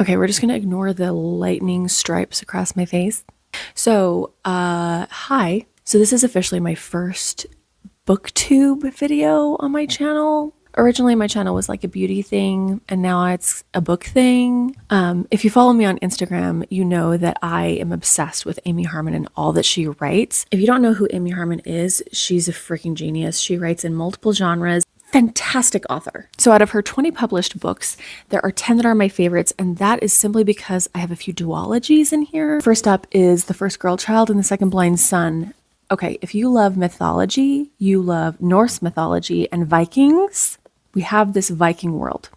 Okay, we're just gonna ignore the lightning stripes across my face. So, hi. So this is officially my first booktube video on my channel. Originally, my channel was like a beauty thing, and now it's a book thing. If you follow me on Instagram, you know that I am obsessed with Amy Harmon and all that she writes. If you don't know who Amy Harmon is, she's a freaking genius. She writes in multiple genres. Fantastic author. So out of her 20 published books, there are 10 that are my favorites, and that is simply because I have a few duologies in here. First up is The First Girl Child and The Second Blind Son. Okay, if you love mythology, you love Norse mythology and Vikings, we have this Viking world.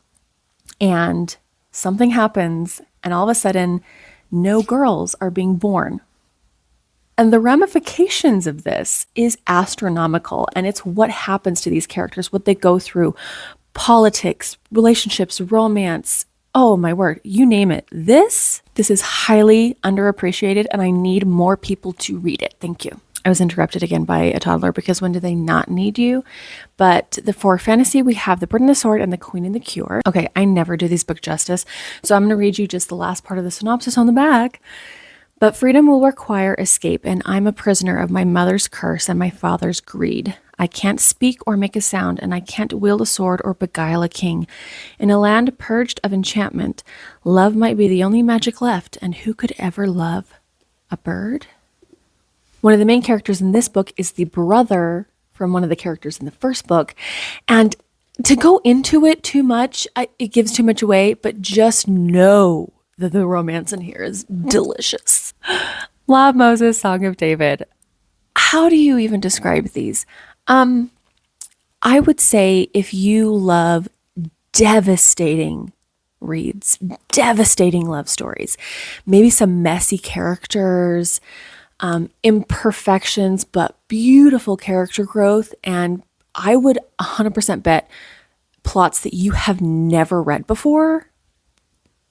And something happens, and all of a sudden, no girls are being born. And the ramifications of this is astronomical, and it's what happens to these characters, what they go through, politics, relationships, romance. Oh my word, you name it. This is highly underappreciated, and I need more people to read it. Thank you. I was interrupted again by a toddler because when do they not need you? But for fantasy, we have The Bird and the Sword and The Queen and the Cure. Okay, I never do these book justice, so I'm going to read you just the last part of the synopsis on the back. But freedom will require escape, and I'm a prisoner of my mother's curse and my father's greed. I can't speak or make a sound, and I can't wield a sword or beguile a king. In a land purged of enchantment, love might be the only magic left, and who could ever love a bird? One of the main characters in this book is the brother from one of the characters in the first book, and to go into it too much, it gives too much away, but just know that the romance in here is delicious. Law of Moses, Song of David. How do you even describe these? I would say if you love devastating reads, devastating love stories, maybe some messy characters, imperfections, but beautiful character growth, and I would 100% bet plots that you have never read before.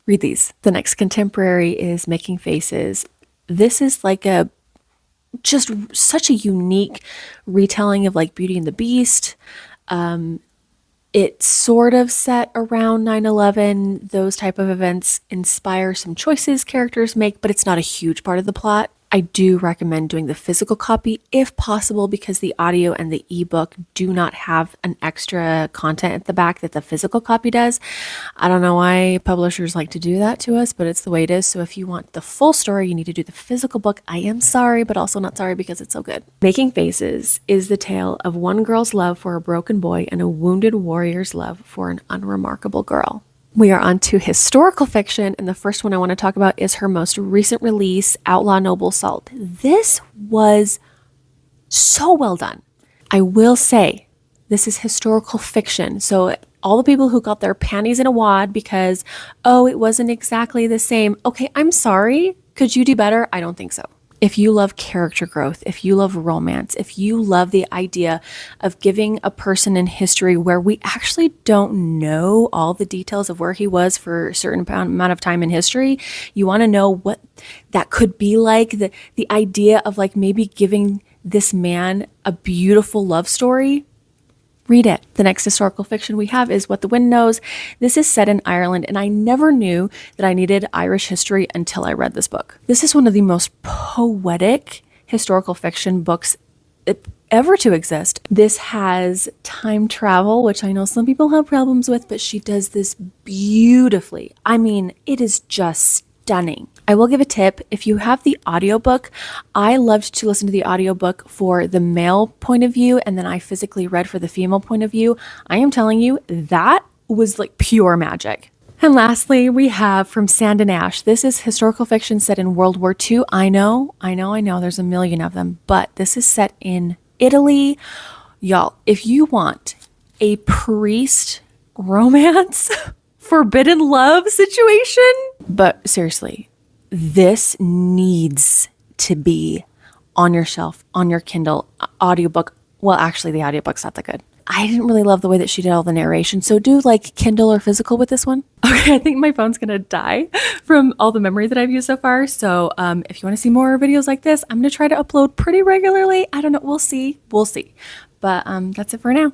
Read these. The next contemporary is Making Faces. This is like just such a unique retelling of like Beauty and the Beast. It's sort of set around 9/11. Those type of events inspire some choices characters make, but it's not a huge part of the plot. I do recommend doing the physical copy if possible, because the audio and the ebook do not have an extra content at the back that the physical copy does. I don't know why publishers like to do that to us, but it's the way it is. So if you want the full story, you need to do the physical book. I am sorry, but also not sorry because it's so good. Making Faces is the tale of one girl's love for a broken boy and a wounded warrior's love for an unremarkable girl. We are on to historical fiction, and the first one I want to talk about is her most recent release, Outlaw Noble Salt. This was so well done. I will say, this is historical fiction, so all the people who got their panties in a wad because, oh, it wasn't exactly the same. Okay, I'm sorry. Could you do better? I don't think so. If you love character growth, if you love romance, if you love the idea of giving a person in history where we actually don't know all the details of where he was for a certain amount of time in history, you want to know what that could be like, the idea of like maybe giving this man a beautiful love story, read it. The next historical fiction we have is What the Wind Knows. This is set in Ireland, and I never knew that I needed Irish history until I read this book. This is one of the most poetic historical fiction books ever to exist. This has time travel, which I know some people have problems with, but she does this beautifully. I mean, it is just stunning. I will give a tip. If you have the audiobook, I loved to listen to the audiobook for the male point of view, and then I physically read for the female point of view. I am telling you, that was like pure magic. And lastly, we have From Sand and Ash. This is historical fiction set in World War II. I know, there's a million of them, but this is set in Italy. Y'all, if you want a priest romance, forbidden love situation, but seriously, this needs to be on your shelf, on your Kindle, audiobook. Well, actually, the audiobook's not that good. I didn't really love the way that she did all the narration. So do like Kindle or physical with this one. Okay, I think my phone's gonna die from all the memory that I've used so far. So if you want to see more videos like this, I'm gonna try to upload pretty regularly. I don't know. We'll see. But that's it for now.